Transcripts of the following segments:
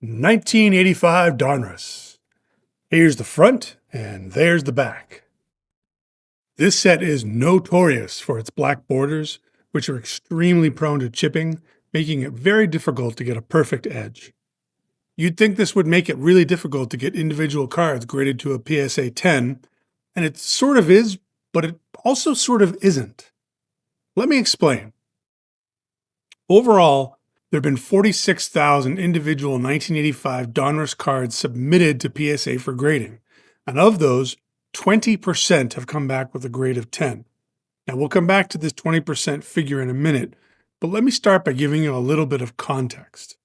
1985 Donruss. Here's the front, and there's the back. This set is notorious for its black borders, which are extremely prone to chipping, making it very difficult to get a perfect edge. You'd think this would make it really difficult to get individual cards graded to a PSA 10, and it sort of is, but it also sort of isn't. Let me explain. Overall, there have been 46,000 individual 1985 Donruss cards submitted to PSA for grading, and of those, 20% have come back with a grade of 10. Now, we'll come back to this 20% figure in a minute, but let me start by giving you a little bit of context.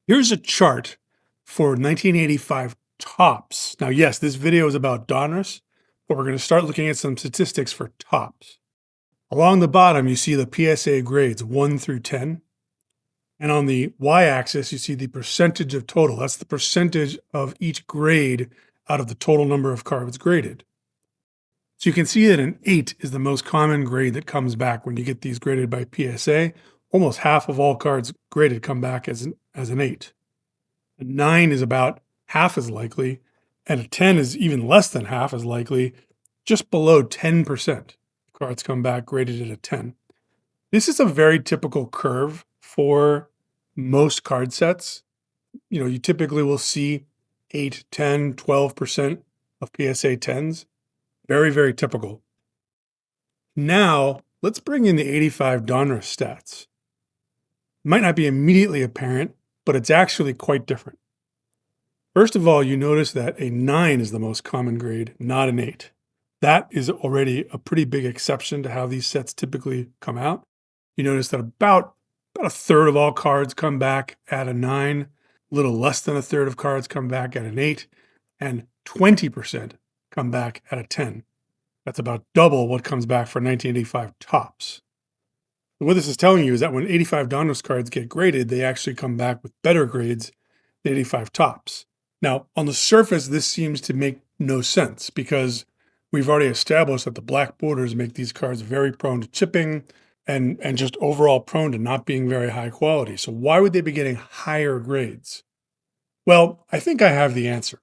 Here's a chart for 1985 tops. Now, yes, this video is about Donruss, but we're going to start looking at some statistics for tops. Along the bottom, you see the PSA grades 1 through 10. And on the y-axis, you see the percentage of total. That's the percentage of each grade out of the total number of cards graded. So you can see that an 8 is the most common grade that comes back when you get these graded by PSA. Almost half of all cards graded come back as an 8. A 9 is about half as likely, and a 10 is even less than half as likely. Just below 10% cards come back graded at a 10. This is a very typical curve for most card sets. You typically will see 8, 10, 12% of PSA 10s. Very, very typical. Now, let's bring in the 85 Donruss stats. Might not be immediately apparent, but it's actually quite different. First of all, you notice that a 9 is the most common grade, not an 8. That is already a pretty big exception to how these sets typically come out. You notice that about a third of all cards come back at a 9, a little less than a third of cards come back at an 8, and 20% come back at a 10. That's about double what comes back for 1985 tops. And what this is telling you is that when 85 Donruss cards get graded, they actually come back with better grades than 85 tops. Now, on the surface, this seems to make no sense because we've already established that the black borders make these cards very prone to chipping and just overall prone to not being very high quality. So why would they be getting higher grades? Well, I think I have the answer.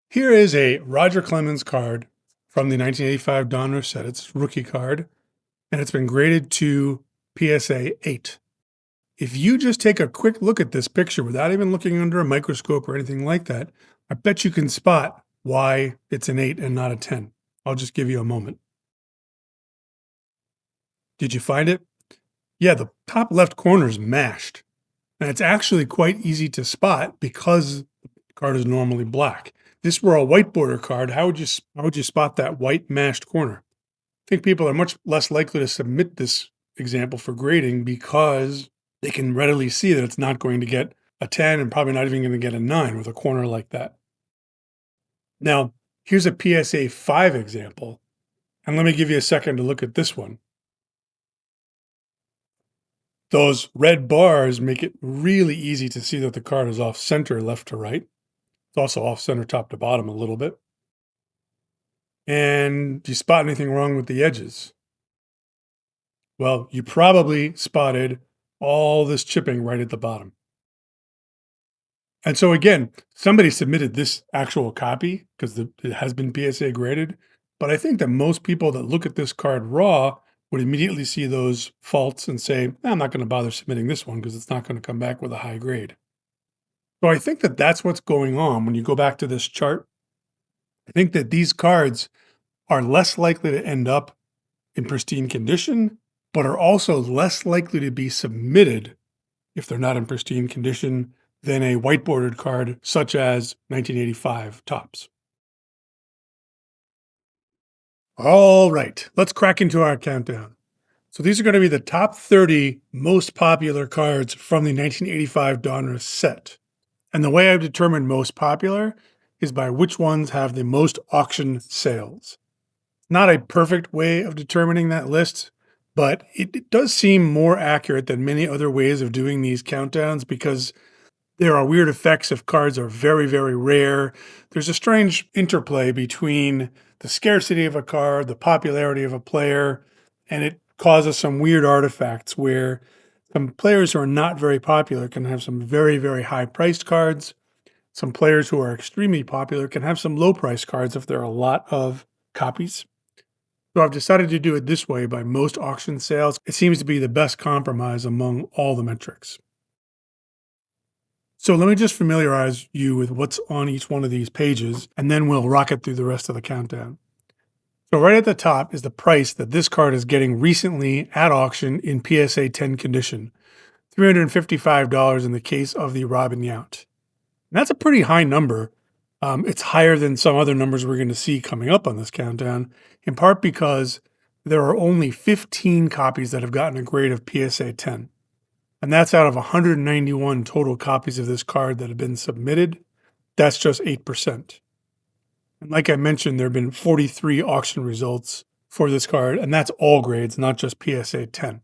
Here is a Roger Clemens card from the 1985 Donruss set. It's a rookie card, and it's been graded to PSA 8. If you just take a quick look at this picture without even looking under a microscope or anything like that, I bet you can spot why it's an 8 and not a 10. I'll just give you a moment. Did you find it? Yeah, the top left corner is mashed. And it's actually quite easy to spot because the card is normally black. If this were a white border card, how would you spot that white mashed corner? I think people are much less likely to submit this example for grading because they can readily see that it's not going to get a 10 and probably not even going to get a 9 with a corner like that. Now, here's a PSA 5 example, and let me give you a second to look at this one. Those red bars make it really easy to see that the card is off center left to right. It's also off center top to bottom a little bit. And do you spot anything wrong with the edges? Well, you probably spotted all this chipping right at the bottom. And so again, somebody submitted this actual copy because it has been PSA graded, but I think that most people that look at this card raw would immediately see those faults and say, I'm not going to bother submitting this one because it's not going to come back with a high grade. So I think that that's what's going on when you go back to this chart. I think that these cards are less likely to end up in pristine condition, but are also less likely to be submitted if they're not in pristine condition than a white bordered card such as 1985 tops. All right, let's crack into our countdown. So these are going to be the top 30 most popular cards from the 1985 Donruss set. And the way I've determined most popular is by which ones have the most auction sales. Not a perfect way of determining that list, but it does seem more accurate than many other ways of doing these countdowns because there are weird effects if cards are very, very rare. There's a strange interplay between the scarcity of a card, the popularity of a player, and it causes some weird artifacts where some players who are not very popular can have some very, very high-priced cards, Some players who are extremely popular can have some low price cards if there are a lot of copies. So I've decided to do it this way by most auction sales. It seems to be the best compromise among all the metrics. So let me just familiarize you with what's on each one of these pages, and then we'll rocket through the rest of the countdown. So right at the top is the price that this card is getting recently at auction in PSA 10 condition, $355 in the case of the Robin Yount. And that's a pretty high number. It's higher than some other numbers we're going to see coming up on this countdown, in part because there are only 15 copies that have gotten a grade of PSA 10. And that's out of 191 total copies of this card that have been submitted. That's just 8%. And like I mentioned, there have been 43 auction results for this card, and that's all grades, not just PSA 10.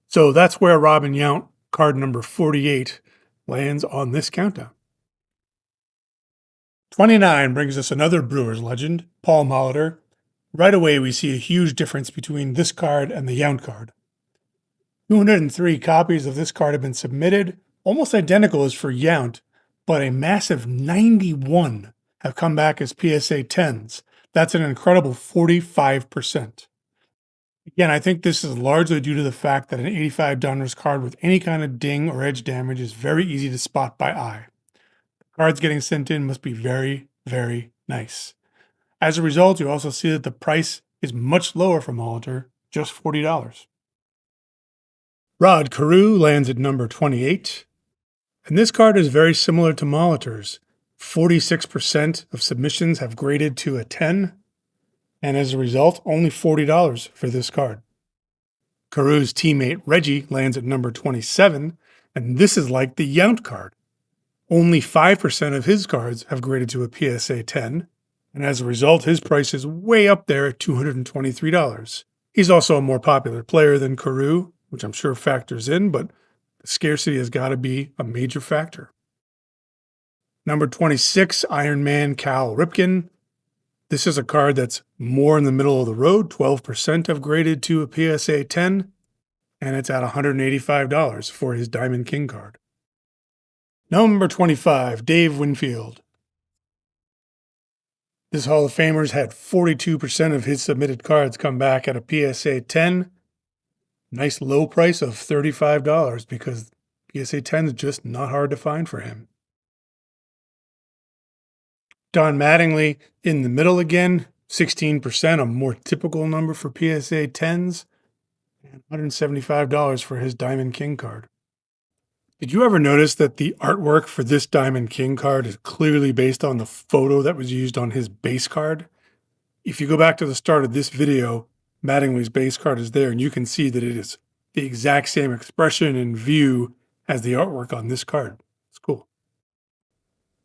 So that's where Robin Yount, card number 48, lands on this countdown. 29 brings us another Brewers legend, Paul Molitor. Right away, we see a huge difference between this card and the Yount card. 203 copies of this card have been submitted, almost identical as for Yount, but a massive 91 have come back as PSA 10s. That's an incredible 45%. Again, I think this is largely due to the fact that an 85 Donruss card with any kind of ding or edge damage is very easy to spot by eye. The cards getting sent in must be very, very nice. As a result, you also see that the price is much lower for Molitor, just $40. Carew lands at number 28. And this card is very similar to Molitor's. 46% of submissions have graded to a 10, and as a result, only $40 for this card. Carew's teammate Reggie lands at number 27, and this is like the Yount card. Only 5% of his cards have graded to a PSA 10, and as a result, his price is way up there at $223. He's also a more popular player than Carew, which I'm sure factors in, but the scarcity has got to be a major factor. Number 26, Iron Man Cal Ripken. This is a card that's more in the middle of the road. 12% have graded to a PSA 10, and it's at $185 for his Diamond King card. Number 25, Dave Winfield. This Hall of Famer's had 42% of his submitted cards come back at a PSA 10. Nice low price of $35 because PSA 10 is just not hard to find for him. Don Mattingly in the middle again, 16%, a more typical number for PSA 10s, and $175 for his Diamond King card. Did you ever notice that the artwork for this Diamond King card is clearly based on the photo that was used on his base card? If you go back to the start of this video, Mattingly's base card is there, and you can see that it is the exact same expression and view as the artwork on this card. It's cool.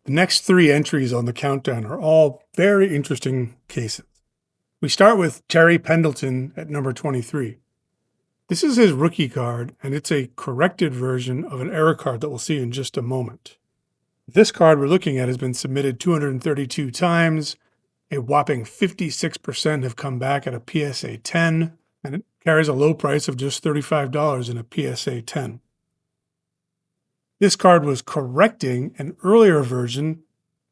The next three entries on the countdown are all very interesting cases. We start with Terry Pendleton at number 23. This is his rookie card, and it's a corrected version of an error card that we'll see in just a moment. This card we're looking at has been submitted 232 times. A whopping 56% have come back at a PSA 10, and it carries a low price of just $35 in a PSA 10. This card was correcting an earlier version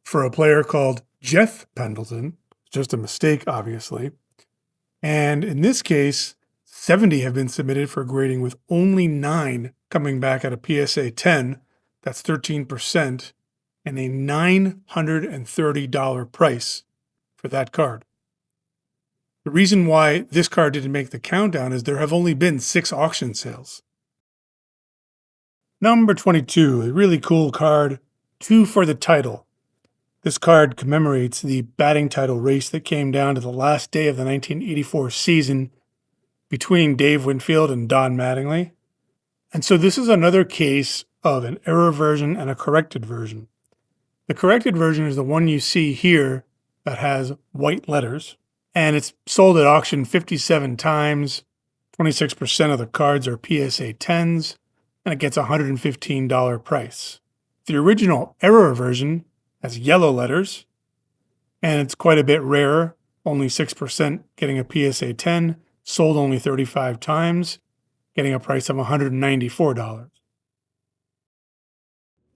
for a player called Jeff Pendleton. Just a mistake, obviously. And in this case, 70 have been submitted for grading with only 9 coming back at a PSA 10. That's 13%, and a $930 price for that card. The reason why this card didn't make the countdown is there have only been 6 auction sales. Number 22, a really cool card, 2 for the title. This card commemorates the batting title race that came down to the last day of the 1984 season between Dave Winfield and Don Mattingly. And so this is another case of an error version and a corrected version. The corrected version is the one you see here that has white letters, and it's sold at auction 57 times. 26% of the cards are PSA 10s, and it gets a $115 price. The original error version has yellow letters, and it's quite a bit rarer, only 6% getting a PSA 10, sold only 35 times, getting a price of $194.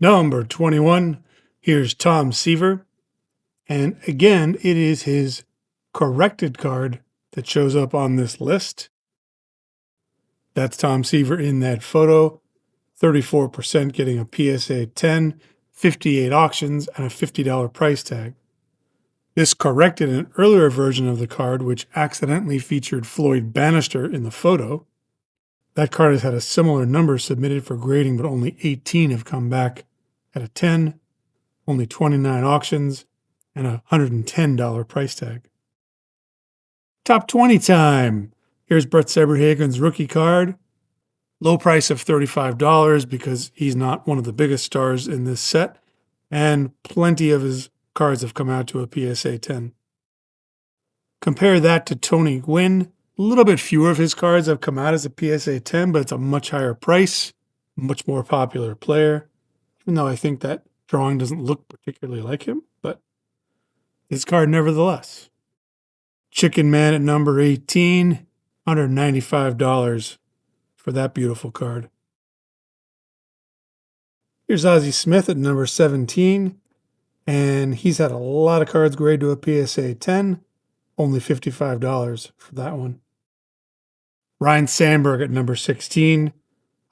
Number 21, Here's Tom Seaver. And again, it is his corrected card that shows up on this list. That's Tom Seaver in that photo. 34% getting a PSA 10, 58 auctions, and a $50 price tag. This corrected an earlier version of the card, which accidentally featured Floyd Bannister in the photo. That card has had a similar number submitted for grading, but only 18 have come back at a 10, only 29 auctions, and a $110 price tag. Top 20 time. Here's Brett Sabgerhagen's rookie card. Low price of $35 because he's not one of the biggest stars in this set, and plenty of his cards have come out to a PSA 10. Compare that to Tony Gwynn. A little bit fewer of his cards have come out as a PSA 10, but it's a much higher price, much more popular player, even though I think that drawing doesn't look particularly like him, but his card nevertheless. Chicken Man at number 18, $195 for that beautiful card. Here's Ozzie Smith at number 17, and he's had a lot of cards grade to a PSA 10, only $55 for that one. Ryne Sandberg at number 16,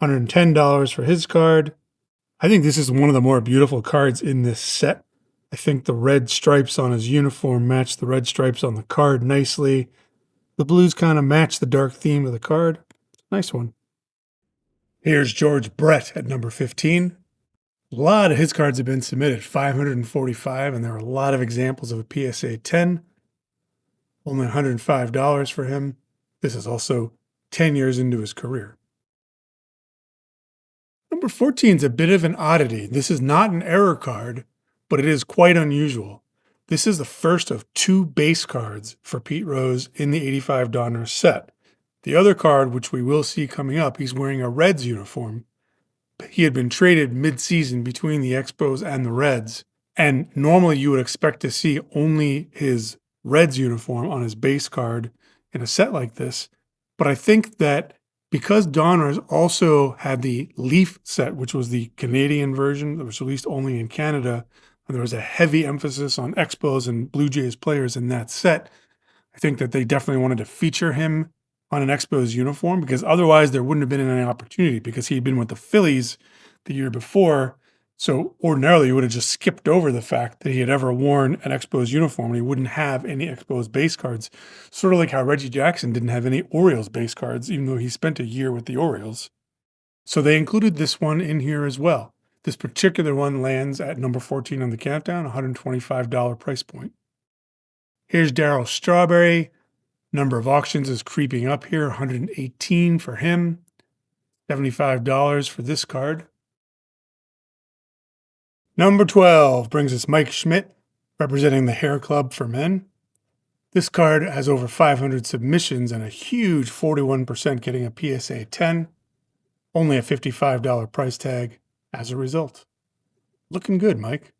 $110 for his card. I think this is one of the more beautiful cards in this set. I think the red stripes on his uniform match the red stripes on the card nicely. The blues kind of match the dark theme of the card. Nice one. Here's George Brett at number 15. A lot of his cards have been submitted, 545, and there are a lot of examples of a PSA 10. Only $105 for him. This is also 10 years into his career. Number 14 is a bit of an oddity. This is not an error card, but it is quite unusual. This is the first of 2 base cards for Pete Rose in the 85 Donruss set. The other card, which we will see coming up, he's wearing a Reds uniform. He had been traded mid-season between the Expos and the Reds, and normally you would expect to see only his Reds uniform on his base card in a set like this. But I think that because Donruss also had the Leaf set, which was the Canadian version that was released only in Canada, and there was a heavy emphasis on Expos and Blue Jays players in that set, I think that they definitely wanted to feature him on an Expos uniform, because otherwise there wouldn't have been any opportunity, because he had been with the Phillies the year before. So ordinarily you would have just skipped over the fact that he had ever worn an Expos uniform, and he wouldn't have any Expos base cards. Sort of like how Reggie Jackson didn't have any Orioles base cards, even though he spent a year with the Orioles. So they included this one in here as well. This particular one lands at number 14 on the countdown, $125 price point. Here's Darryl Strawberry. Number of auctions is creeping up here, 118 for him, $75 for this card. Number 12 brings us Mike Schmidt, representing the Hair Club for men. This card has over 500 submissions and a huge 41% getting a PSA 10, only a $55 price tag as a result. Looking good, Mike.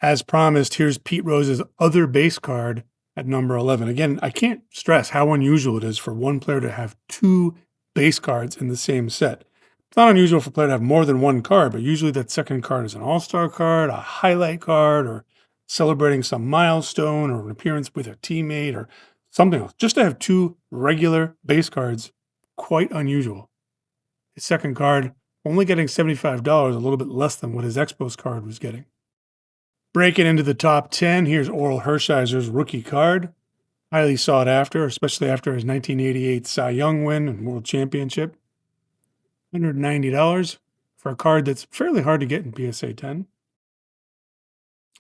As promised, here's Pete Rose's other base card at number 11. Again, I can't stress how unusual it is for one player to have 2 base cards in the same set. It's not unusual for a player to have more than one card, but usually that second card is an all-star card, a highlight card, or celebrating some milestone, or an appearance with a teammate, or something else. Just to have 2 regular base cards, quite unusual. His second card only getting $75, a little bit less than what his Expos card was getting. Breaking into the top 10, here's Orel Hershiser's rookie card. Highly sought after, especially after his 1988 Cy Young win and World Championship. $190 for a card that's fairly hard to get in PSA 10.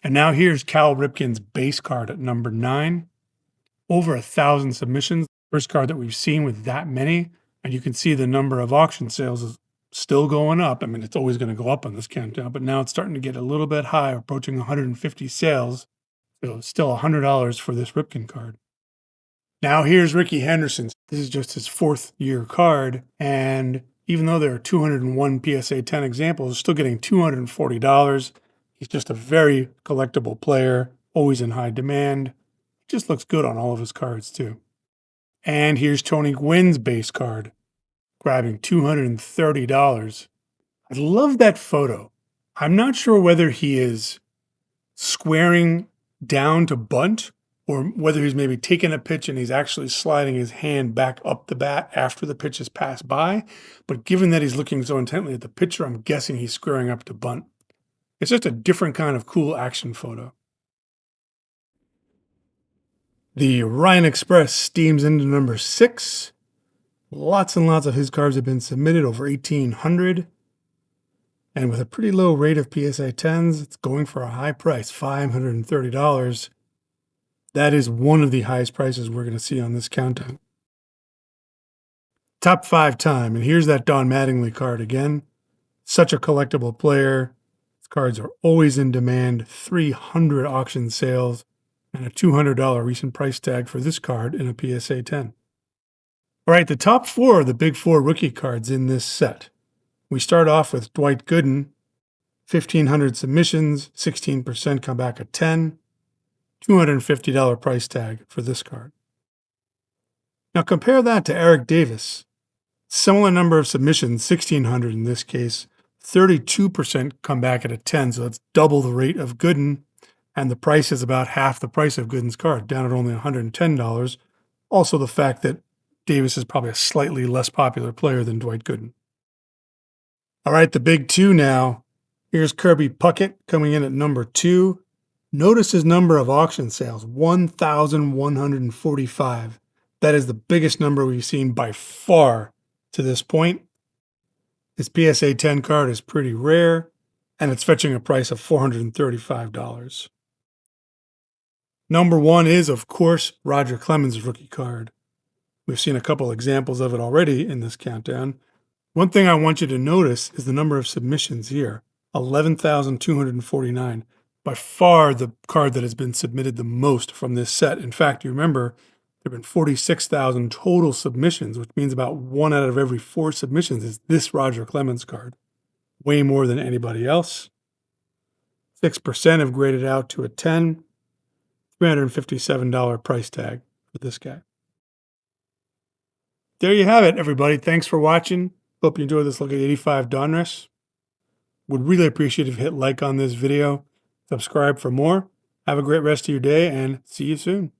And now here's Cal Ripken's base card at number 9. Over 1,000 submissions. First card that we've seen with that many. And you can see the number of auction sales is still going up. I mean, it's always going to go up on this countdown, but now it's starting to get a little bit high, approaching 150 sales. So still $100 for this Ripken card. Now here's Rickey Henderson. This is just his 4th year card. And even though there are 201 PSA 10 examples, still getting $240. He's just a very collectible player, always in high demand. Just looks good on all of his cards too. And here's Tony Gwynn's base card, grabbing $230. I love that photo. I'm not sure whether he is squaring down to bunt, or whether he's maybe taking a pitch and he's actually sliding his hand back up the bat after the pitch has passed by. But given that he's looking so intently at the pitcher, I'm guessing he's squaring up to bunt. It's just a different kind of cool action photo. The Ryne Express steams into number 6. Lots and lots of his cards have been submitted, over 1,800. And with a pretty low rate of PSA 10s, it's going for a high price, $530. That is one of the highest prices we're going to see on this countdown. Top 5 time, and here's that Don Mattingly card again. Such a collectible player. His cards are always in demand, 300 auction sales, and a $200 recent price tag for this card in a PSA 10. All right, the top 4 are the big 4 rookie cards in this set. We start off with Dwight Gooden, 1,500 submissions, 16% come back at 10, $250 price tag for this card. Now compare that to Eric Davis. Similar number of submissions, 1,600 in this case, 32% come back at a 10, so that's double the rate of Gooden, and the price is about half the price of Gooden's card, down at only $110. Also the fact that Davis is probably a slightly less popular player than Dwight Gooden. All right, the big 2 now. Here's Kirby Puckett coming in at number 2. Notice his number of auction sales, 1,145. That is the biggest number we've seen by far to this point. His PSA 10 card is pretty rare, and it's fetching a price of $435. Number 1 is, of course, Roger Clemens' rookie card. We've seen a couple examples of it already in this countdown. One thing I want you to notice is the number of submissions here, 11,249. By far the card that has been submitted the most from this set. In fact, you remember there have been 46,000 total submissions, which means about 1 out of every 4 submissions is this Roger Clemens card. Way more than anybody else. 6% have graded out to a 10, $357 price tag for this guy. There you have it, everybody. Thanks for watching. Hope you enjoyed this look at 85 Donruss. Would really appreciate if you hit like on this video. Subscribe for more. Have a great rest of your day and see you soon.